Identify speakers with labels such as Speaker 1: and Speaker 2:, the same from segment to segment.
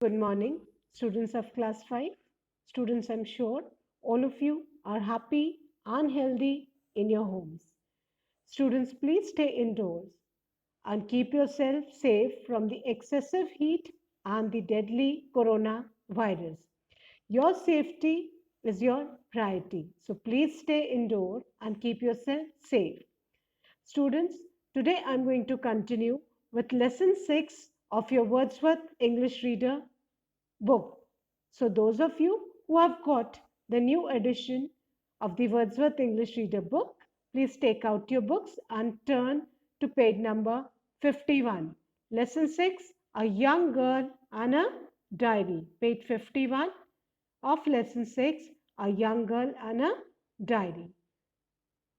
Speaker 1: Good morning, students of class 5. Students, I'm sure all of you are happy and healthy in your homes. Students, please stay indoors and keep yourself safe from the excessive heat and the deadly coronavirus. Your safety is your priority. So please stay indoor and keep yourself safe. Students, today I'm going to continue with lesson 6 of your Wordsworth English Reader book. So, those of you who have got the new edition of the Wordsworth English Reader book, please take out your books and turn to page number 51. Lesson 6, A Young Girl and a Diary. Page 51 of lesson 6, A Young Girl and a Diary.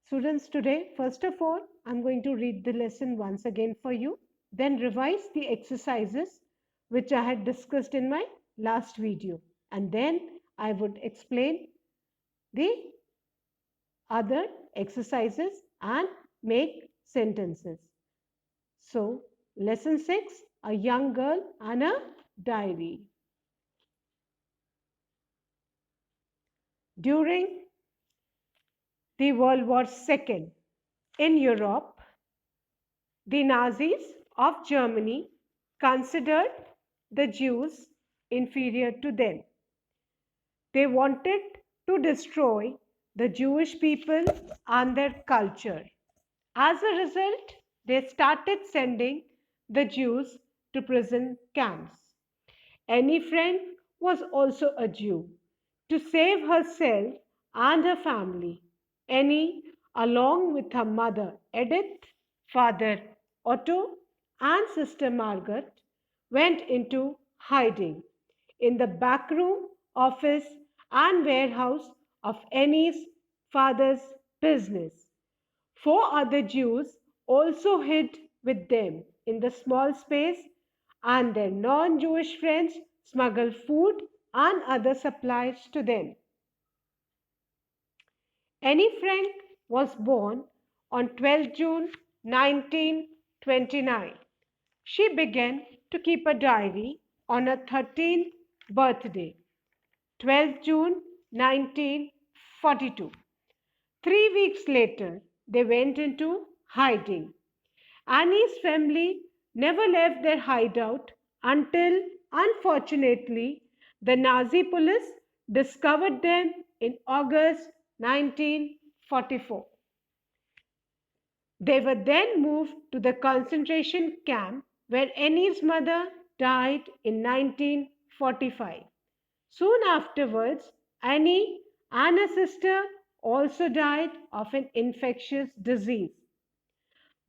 Speaker 1: Students, today, first of all, I'm going to read the lesson once again for you, then revise the exercises which I had discussed in my last video, and then I would explain the other exercises and make sentences. So, lesson 6, A Young Girl and a Diary. During the World War II in Europe, the Nazis of Germany considered the Jews inferior to them. They wanted to destroy the Jewish people and their culture. As a result, they started sending the Jews to prison camps. Annie Frank was also a Jew. To save herself and her family, Annie, along with her mother Edith, father Otto, and sister Margaret, went into hiding in the back room, office, and warehouse of Annie's father's business. Four other Jews also hid with them in the small space, and their non Jewish friends smuggled food and other supplies to them. Annie Frank was born on 12 June 1929. She began to keep a diary on her 13th birthday, 12 June 1942. 3 weeks later, they went into hiding. Annie's family never left their hideout until, unfortunately, the Nazi police discovered them in August 1944. They were then moved to the concentration camp where Annie's mother died in 1945. Soon afterwards, Annie and her sister also died of an infectious disease.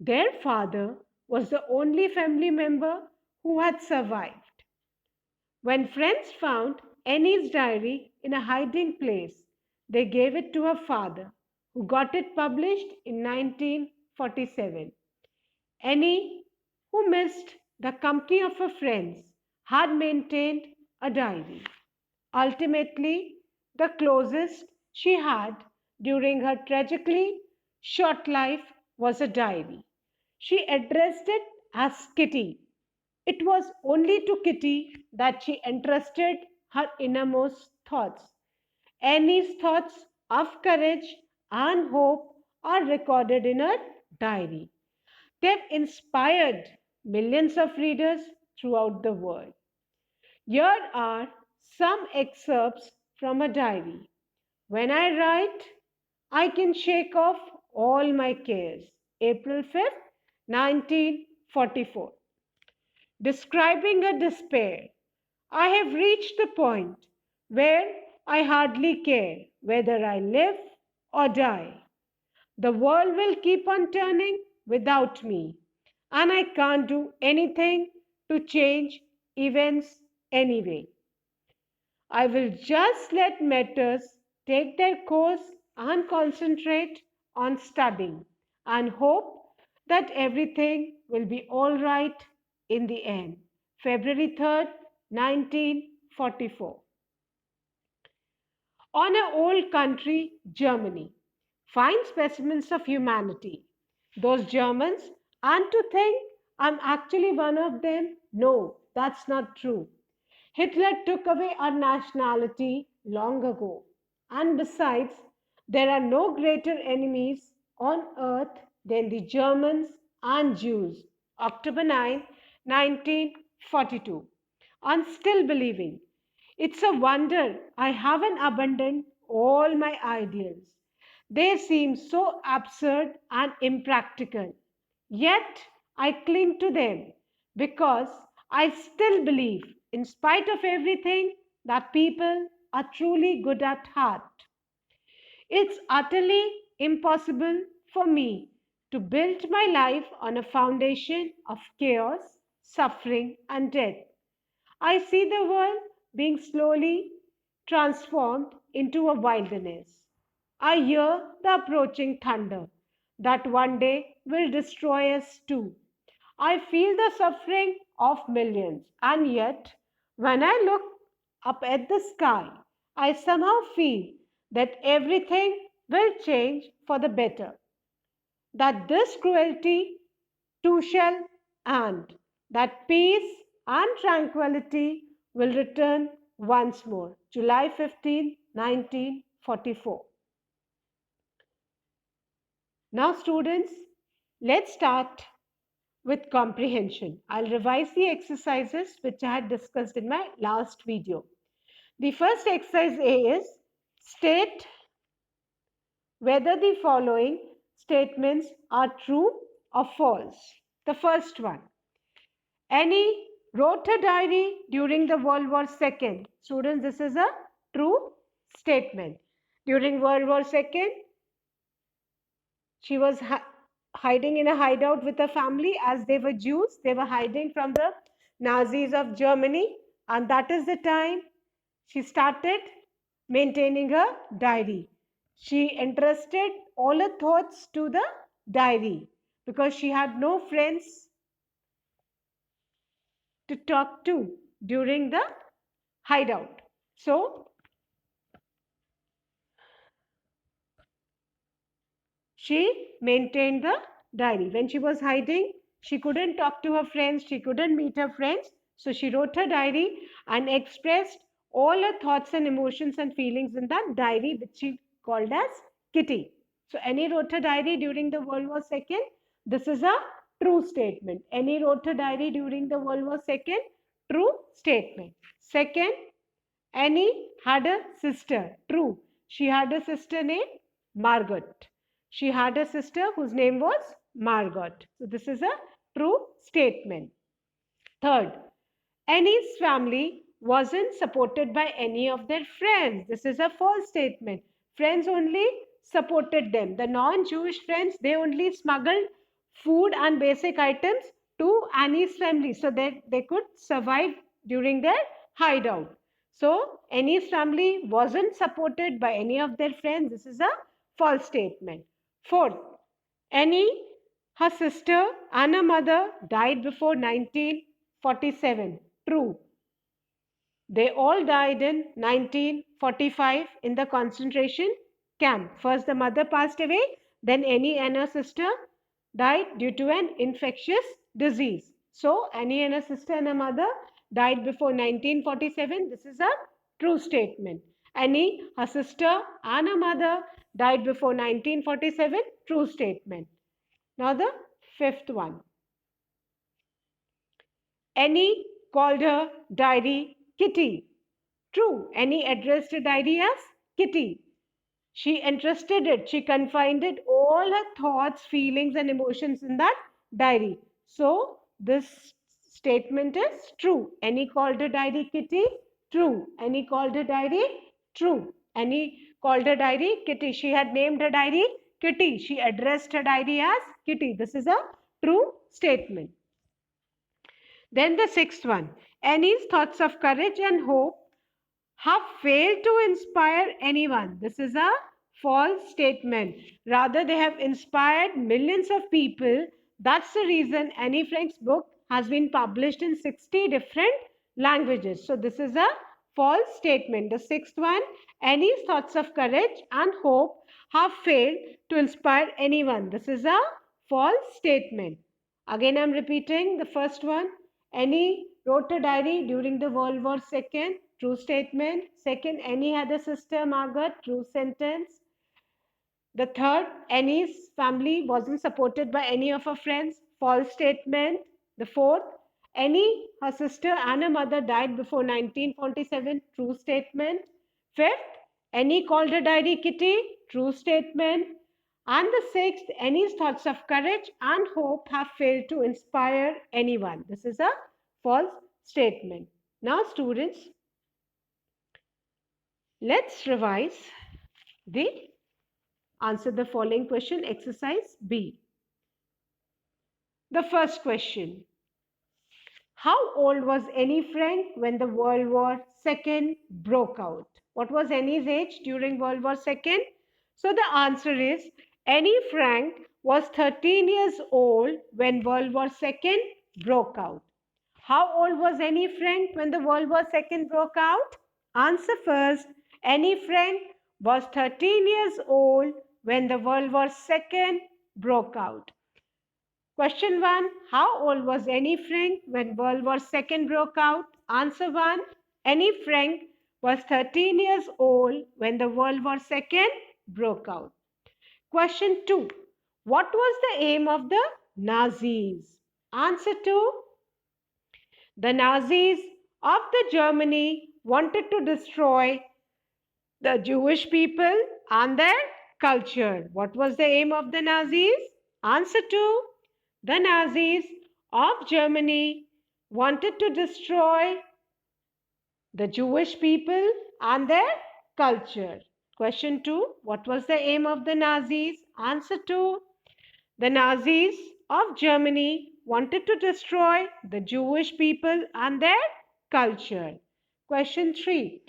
Speaker 1: Their father was the only family member who had survived. When friends found Annie's diary in a hiding place, they gave it to her father, who got it published in 1947. Annie, who missed the company of her friends, had maintained a diary. Ultimately, the closest she had during her tragically short life was a diary. She addressed it as Kitty. It was only to Kitty that she entrusted her innermost thoughts. Annie's thoughts of courage and hope are recorded in her diary. They've inspired millions of readers throughout the world. Here are some excerpts from a diary. When I write, I can shake off all my cares. April 5th, 1944. Describing a despair, I have reached the point where I hardly care whether I live or die. The world will keep on turning without me, and I can't do anything to change events anyway. I will just let matters take their course and concentrate on studying and hope that everything will be all right in the end. February 3rd, 1944. On a old country, Germany. Fine specimens of humanity. Those Germans, and to think I'm actually one of them. No, that's not true. Hitler took away our nationality long ago. And besides, there are no greater enemies on earth than the Germans and Jews. October 9, 1942. And still believing. It's a wonder I haven't abandoned all my ideals. They seem so absurd and impractical. Yet I cling to them because I still believe, in spite of everything, that people are truly good at heart. It's utterly impossible for me to build my life on a foundation of chaos, suffering, and death. I see the world being slowly transformed into a wilderness. I hear the approaching thunder that one day will destroy us too. I feel the suffering of millions, and yet, when I look up at the sky, I somehow feel that everything will change for the better, that this cruelty too shall end, that peace and tranquility will return once more. July 15, 1944. Now, students, let's start with comprehension. I'll revise the exercises which I had discussed in my last video. The first exercise A is state whether the following statements are true or false. The first one, Annie wrote a diary during the World War II. Students, this is a true statement. During World War II, she was hiding in a hideout with her family as they were Jews. They were hiding from the Nazis of Germany, and that is the time she started maintaining a diary. She entrusted all her thoughts to the diary because she had no friends to talk to during the hideout. So she maintained the diary. When she was hiding, she couldn't talk to her friends, she couldn't meet her friends. So she wrote her diary and expressed all her thoughts and emotions and feelings in that diary, which she called as Kitty. So Annie wrote her diary during the World War II. This is a true statement. Annie wrote her diary during the World War II. True statement. Second, Annie had a sister. True. She had a sister named Margot. She had a sister whose name was Margot. So this is a true statement. Third, Annie's family wasn't supported by any of their friends. This is a false statement. Friends only supported them. The non-Jewish friends, they only smuggled food and basic items to Annie's family so that they could survive during their hideout. So Annie's family wasn't supported by any of their friends. This is a false statement. Fourth, Annie, her sister and her mother died before 1947. True. They all died in 1945 in the concentration camp. First, the mother passed away, then Annie and her sister died due to an infectious disease. So, Annie and her sister and her mother died before 1947. This is a true statement. Annie, her sister, and her mother died before 1947. True statement. Now, the fifth one. Annie called her diary Kitty. True, Annie addressed her diary as Kitty. She entrusted it, she confided all her thoughts, feelings, and emotions in that diary. So, this statement is true. Annie called her diary Kitty. True. Annie called her diary. True. Annie called her diary Kitty. She had named her diary Kitty. She addressed her diary as Kitty. This is a true statement. Then the sixth one, Annie's thoughts of courage and hope have failed to inspire anyone. This is a false statement. Rather, they have inspired millions of people. That's the reason Annie Frank's book has been published in 60 different languages. So, this is a false statement. The sixth one, Annie's thoughts of courage and hope have failed to inspire anyone. This is a false statement. Again, I'm repeating the first one. Annie wrote a diary during the World War II. True statement. Second, Annie had a sister, Margaret. True sentence. The third, Annie's family wasn't supported by any of her friends. False statement. The fourth, Annie, her sister, and her mother died before 1947. True statement. Fifth, Annie called her diary Kitty. True statement. And the sixth, Annie's thoughts of courage and hope have failed to inspire anyone. This is a false statement. Now, students, let's revise the answer the following question, exercise B. The first question. How old was Annie Frank when the World War II broke out? What was Annie's age during World War II? So the answer is Annie Frank was 13 years old when World War II broke out. How old was Annie Frank when the World War II broke out? Answer first. Annie Frank was 13 years old when the World War II broke out. Question 1. How old was Annie Frank when World War II broke out? Answer 1. Annie Frank was 13 years old when the World War II broke out. Question 2. What was the aim of the Nazis? Answer 2. The Nazis of the Germany wanted to destroy the Jewish people and their culture. What was the aim of the Nazis? Answer 2. The Nazis of Germany wanted to destroy the Jewish people and their culture. Question 2. What was the aim of the Nazis? Answer 2. The Nazis of Germany wanted to destroy the Jewish people and their culture. Question 3.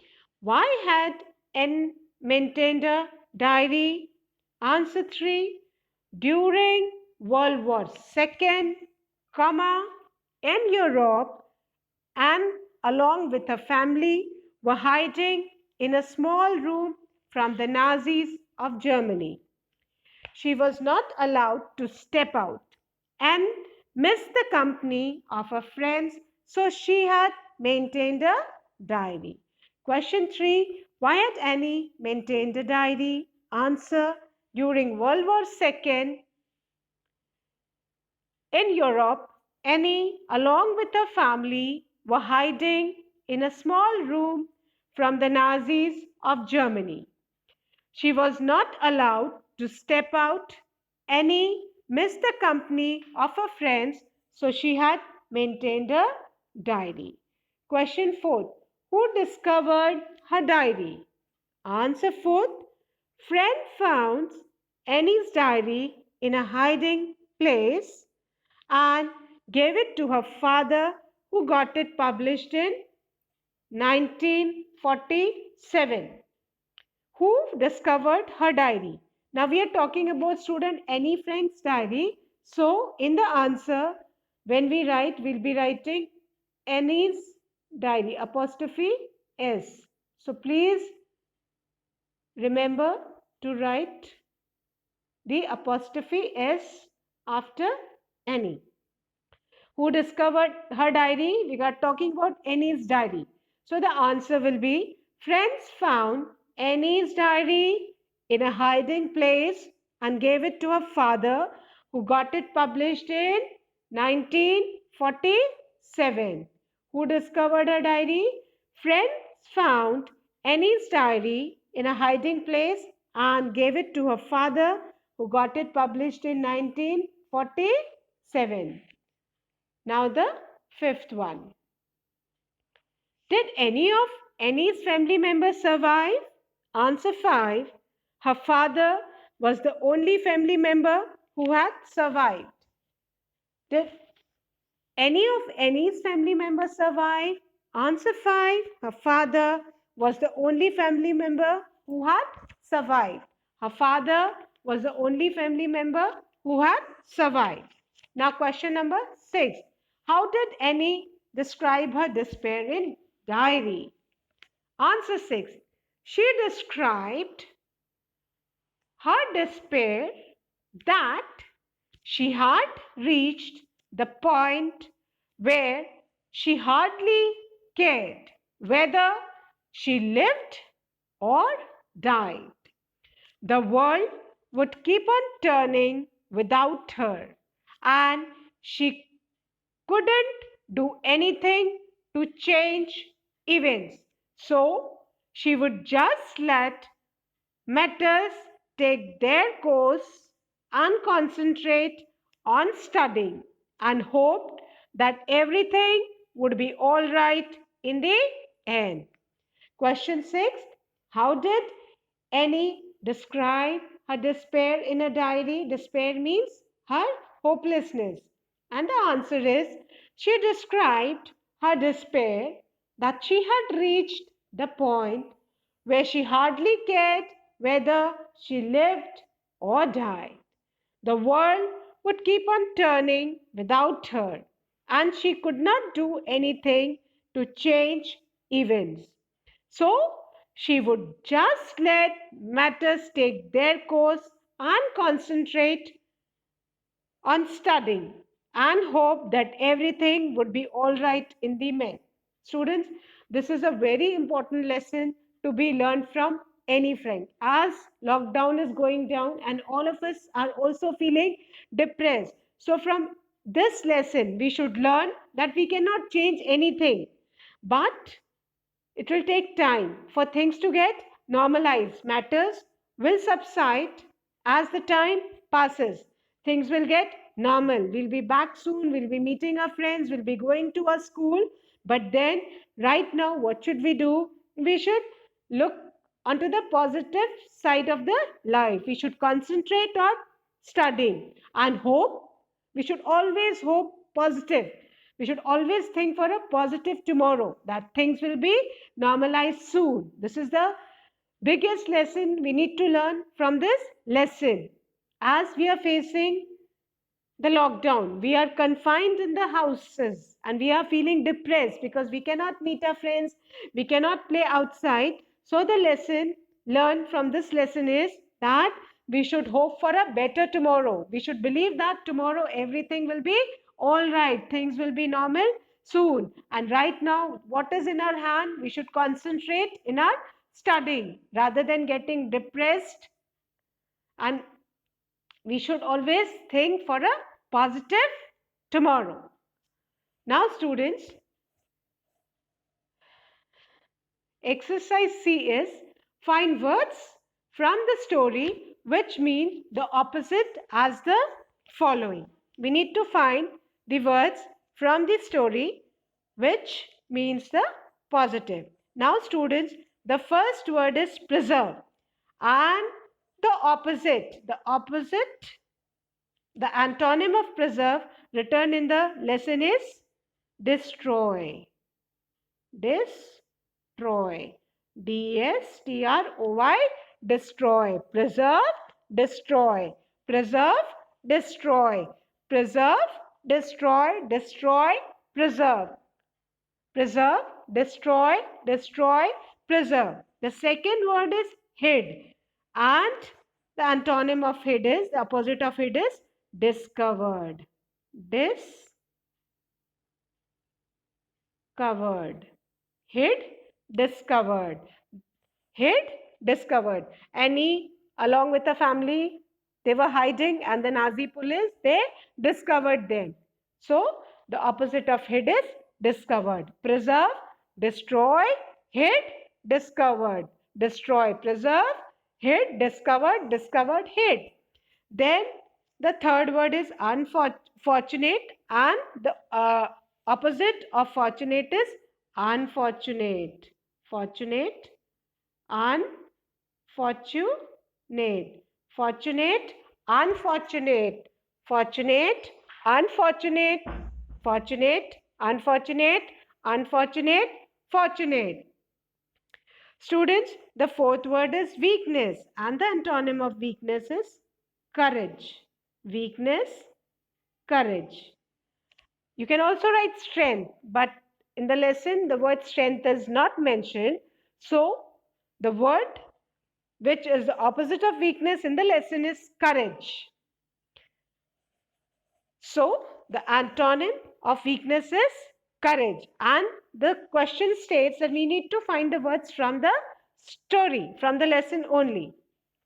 Speaker 1: Why had N maintained a diary? Answer 3. During World War II, in Europe, and along with her family were hiding in a small room from the Nazis of Germany. She was not allowed to step out and miss the company of her friends, so she had maintained a diary. Question 3. Why had Annie maintained a diary? Answer. During World War II in Europe, Annie, along with her family, were hiding in a small room from the Nazis of Germany. She was not allowed to step out. Annie missed the company of her friends, so she had maintained a diary. Question 4. Who discovered her diary? Answer 4. Friend found Annie's diary in a hiding place and gave it to her father, who got it published in 1947. Who discovered her diary? Now we are talking about student Annie Frank's diary. So in the answer, when we write, we'll be writing Annie's diary, apostrophe S. So please remember to write the apostrophe S after Annie. Who discovered her diary? We are talking about Annie's diary. So the answer will be friends found Annie's diary in a hiding place and gave it to her father, who got it published in 1947. Who discovered her diary? Friends found Annie's diary in a hiding place and gave it to her father, who got it published in 1947. Now the fifth one. Did any of Annie's family members survive? Answer 5. Her father was the only family member who had survived. Did any of Annie's family members survive? Answer 5. Her father was the only family member who had survived. Her father was the only family member who had survived. Now question number 6. How did Annie describe her despair in diary? Answer 6. She described her despair that she had reached the point where she hardly cared whether she lived or died. The world would keep on turning without her, and she couldn't do anything to change events. So she would just let matters take their course and concentrate on studying and hoped that everything would be all right in the end. Question 6. How did Annie describe her despair in a diary? Despair means her hopelessness. And the answer is she described her despair that she had reached the point where she hardly cared whether she lived or died. The world would keep on turning without her, and she could not do anything to change events. So she would just let matters take their course and concentrate on studying and hope that everything would be all right in the end. Students, this is a very important lesson to be learned from any friend. As lockdown is going down and all of us are also feeling depressed. So from this lesson, we should learn that we cannot change anything, but it will take time for things to get normalized. Matters will subside as the time passes. Things will get normal. We'll be back soon. We'll be meeting our friends. We'll be going to our school. But then, right now, what should we do? We should look onto the positive side of the life. We should concentrate on studying and hope. We should always hope positive. We should always think for a positive tomorrow that things will be normalized soon. This is the biggest lesson we need to learn from this lesson. As we are facing the lockdown, we are confined in the houses and we are feeling depressed because we cannot meet our friends, we cannot play outside. So, the lesson learned from this lesson is that we should hope for a better tomorrow. We should believe that tomorrow everything will be all right, things will be normal soon. And right now, what is in our hand, we should concentrate in our studying rather than getting depressed, and we should always think for a positive tomorrow. Now, students, exercise C is find words from the story which mean the opposite as the following. We need to find the words from the story which means the positive. Now, students, the first word is preserve, and the antonym of preserve written in the lesson is destroy. Destroy. D-S-T-R-O-Y. Destroy. Preserve. Destroy. Preserve. Destroy. Preserve. Destroy. Destroy. Preserve. Preserve. Destroy. Destroy. Preserve. The second word is hid. And the antonym of hid is, the opposite of hid is discovered. Discovered. Hid, discovered. Hid, discovered. Annie, along with the family, they were hiding, and the Nazi police, they discovered them. So, the opposite of hid is discovered. Preserve, destroy, hid, discovered. Destroy, preserve, hid, discovered, discovered, hid. Then the third word is unfortunate, and the opposite of fortunate is unfortunate. Fortunate, unfortunate. Fortunate, unfortunate. Fortunate, unfortunate. Fortunate, unfortunate. Unfortunate, fortunate. Students, the fourth word is weakness, and the antonym of weakness is courage. Weakness, courage. You can also write strength, but in the lesson, the word strength is not mentioned. So, the word which is the opposite of weakness in the lesson is courage. So, the antonym of weakness is courage. And the question states that we need to find the words from the story, from the lesson only.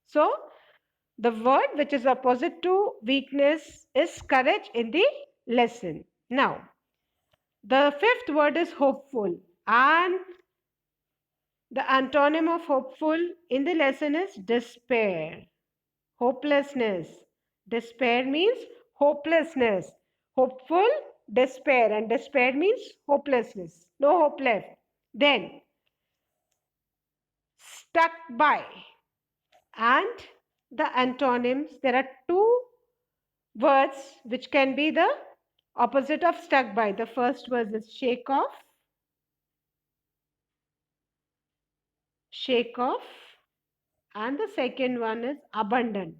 Speaker 1: So, the word which is opposite to weakness is courage in the lesson. Now, the fifth word is hopeful, and the antonym of hopeful in the lesson is despair, hopelessness. Despair means hopelessness. Hopeful, despair, and despair means hopelessness. No hope left. Then, stuck by, and the antonyms. There are two words which can be the opposite of stuck by. The first word is shake off, and the second one is abandon.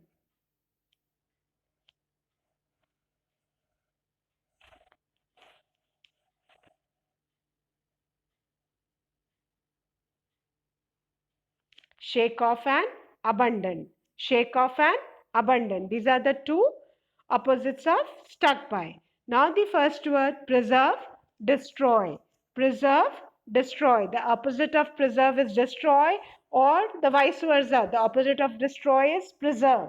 Speaker 1: Shake off and abandon. Shake off and abandon. These are the two opposites of stuck by. Now the first word, preserve, destroy. Preserve, destroy. The opposite of preserve is destroy, or the vice versa. The opposite of destroy is preserve.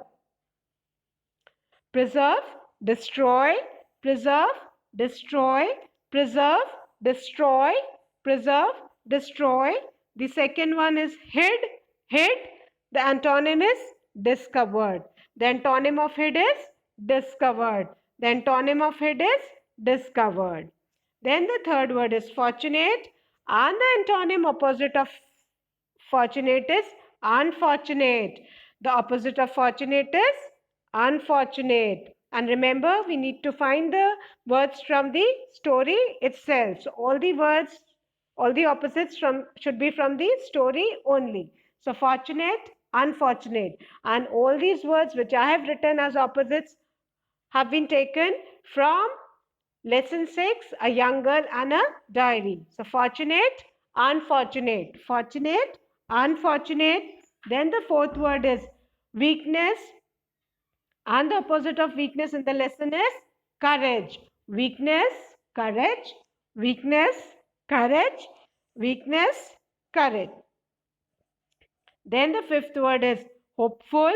Speaker 1: Preserve, destroy, preserve, destroy, preserve, destroy, preserve, destroy. The second one is hid, hid. The antonym is discovered. The antonym of hid is discovered. The antonym of hid is discovered. Then the third word is fortunate, and the antonym opposite of fortunate is unfortunate. The opposite of fortunate is unfortunate. And remember, we need to find the words from the story itself. So all the words, all the opposites should be from the story only. So fortunate, unfortunate. And all these words which I have written as opposites have been taken from lesson 6, a young girl and a diary. So fortunate, unfortunate, fortunate, unfortunate. Then the fourth word is weakness, and the opposite of weakness in the lesson is courage. Weakness, courage, weakness, courage, weakness, courage. Then the fifth word is hopeful,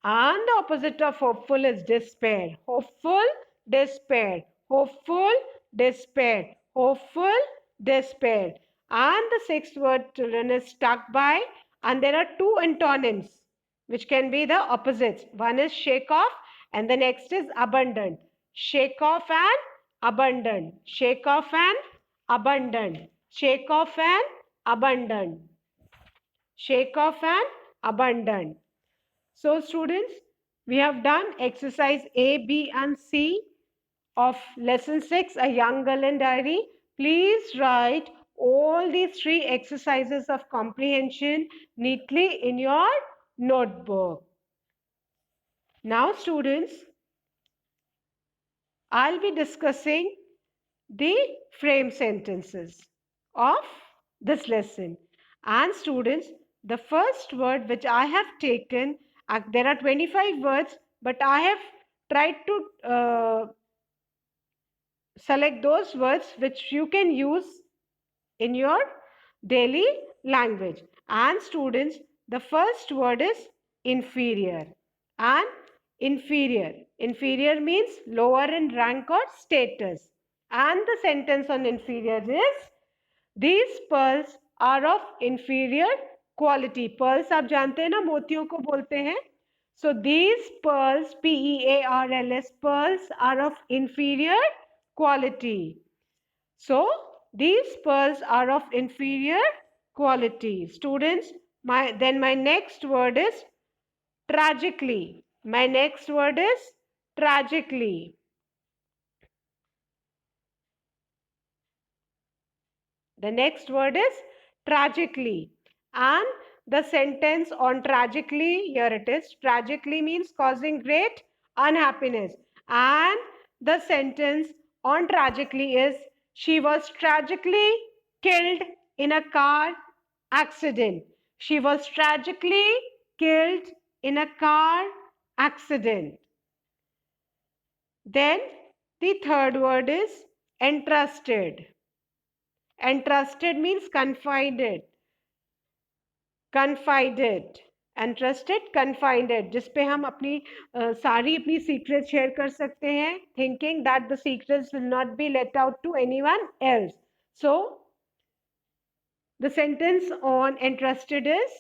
Speaker 1: and the opposite of hopeful is despair. Hopeful, despair, hopeful, despair, hopeful, despair. And the sixth word, children, is stuck by, and there are two antonyms which can be the opposites. One is shake off, and the next is abundant. Shake off and abundant. Shake off and abundant. Shake off and abundant. Shake off and abandon. So students, we have done exercise A, B and C of lesson 6, a young girl and diary. Please write all these 3 exercises of comprehension neatly in your notebook. Now students, I'll be discussing the frame sentences of this lesson. And students, the first word which I have taken, there are 25 words, but I have tried to select those words which you can use in your daily language. And students, the first word is inferior. And inferior. Inferior means lower in rank or status. And the sentence on inferior is, these pearls are of inferior quality. Pearls आप जानते हैं ना, मोतियों को बोलते हैं. So these pearls, P-E-A-R-L-S, pearls are of inferior quality. So these pearls are of inferior quality. Students, my next word is tragically. My next word is tragically. The next word is tragically. And the sentence on tragically, here it is. Tragically means causing great unhappiness. And the sentence on tragically is, she was tragically killed in a car accident. She was tragically killed in a car accident. Then the third word is entrusted. Entrusted means confided. Confided. Entrusted, confided. जिस पे हम अपनी सारी अपनी secrets share कर सकते हैं, thinking that the secrets will not be let out to anyone else. So the sentence on entrusted is,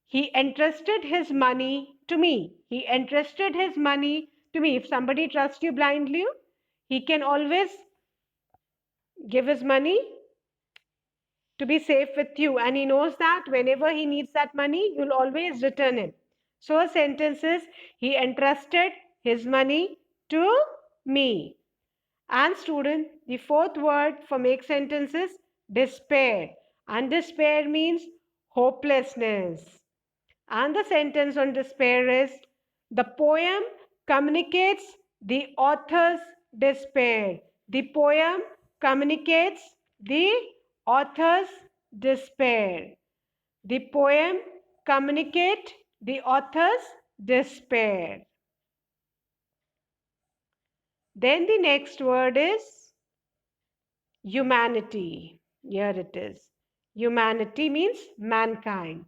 Speaker 1: he entrusted his money to me. He entrusted his money to me. If somebody trusts you blindly, he can always give his money to be safe with you, and he knows that whenever he needs that money, you'll always return him. So a sentence is, he entrusted his money to me. And student, the fourth word for make sentence is despair. And despair means hopelessness. And the sentence on despair is, the poem communicates the author's despair. The poem communicates the author's despair. The poem communicates the author's despair. Then the next word is humanity. Here it is. Humanity means mankind.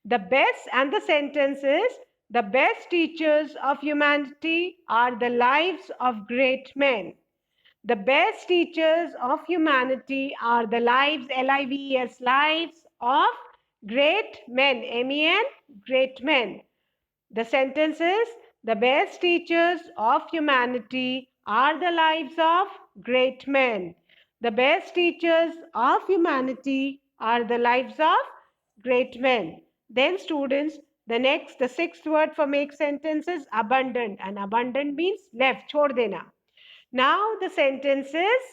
Speaker 1: The best, and the sentence is, the best teachers of humanity are the lives of great men. The best teachers of humanity are the lives, L-I-V-E-S, lives of great men, M-E-N, great men. The sentence is, the best teachers of humanity are the lives of great men. The best teachers of humanity are the lives of great men. Then students, the sixth word for make sentence is abundant. And abundant means left, chhod dena. Now the sentence is,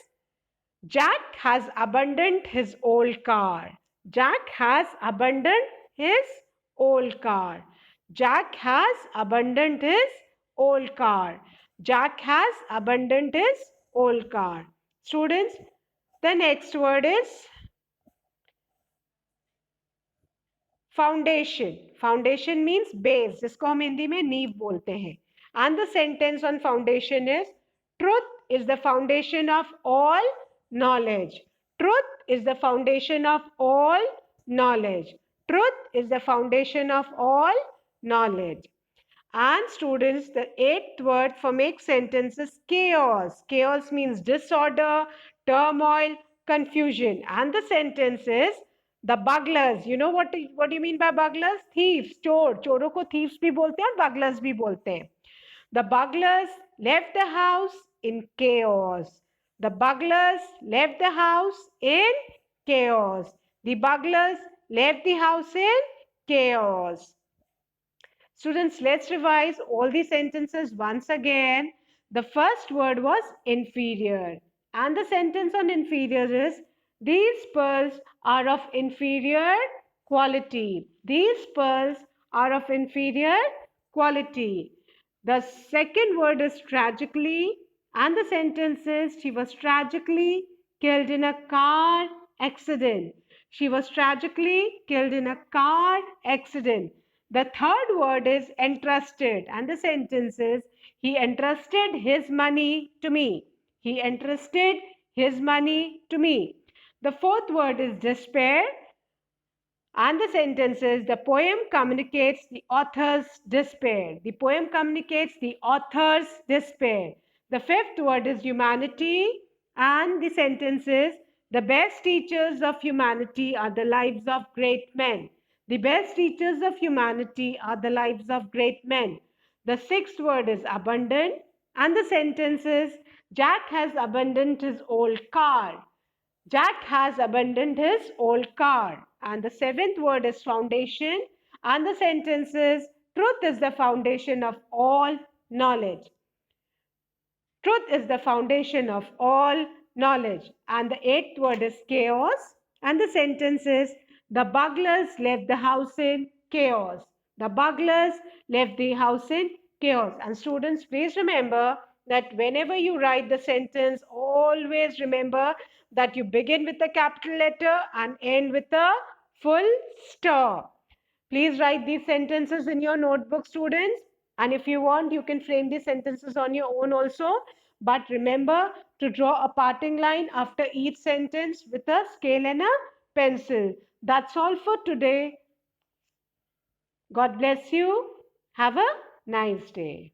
Speaker 1: Jack has abandoned his old car. Jack has abandoned his old car. Jack has abandoned his old car. Jack has abandoned his old car. Students, the next word is foundation. Foundation means base, जिसको हम हिंदी में नींव बोलते हैं. And the sentence on foundation is, truth is the foundation of all knowledge. Truth is the foundation of all knowledge. Truth is the foundation of all knowledge. And students, the eighth word for make sentence is chaos. Chaos means disorder, turmoil, confusion. And the sentence is, the burglars. You know what do you mean by burglars? Thieves, चोर. चोरों को thieves भी बोलते हैं और burglars भी बोलते हैं. The burglars left the house in chaos. The burglars left the house in chaos. The burglars left the house in chaos. Students, let's revise all the sentences once again. The first word was inferior. And the sentence on inferior is, these pearls are of inferior quality. These pearls are of inferior quality. The second word is tragically. And the sentence is, she was tragically killed in a car accident. She was tragically killed in a car accident. The third word is entrusted, and the sentence is, he entrusted his money to me. He entrusted his money to me. The fourth word is despair, and the sentence is, the poem communicates the author's despair. The poem communicates the author's despair. The fifth word is humanity, and the sentence is, the best teachers of humanity are the lives of great men. The best teachers of humanity are the lives of great men. The sixth word is abundant, and the sentence is, Jack has abandoned his old car. Jack has abandoned his old car. And the seventh word is foundation. And the sentence is, truth is the foundation of all knowledge. Truth is the foundation of all knowledge. And the eighth word is chaos. And the sentence is, the burglars left the house in chaos. The burglars left the house in chaos. And students, please remember that whenever you write the sentence, always remember that you begin with a capital letter and end with a full stop. Please write these sentences in your notebook, students. And if you want, you can frame these sentences on your own also. But remember to draw a parting line after each sentence with a scale and a pencil. That's all for today. God bless you. Have a nice day.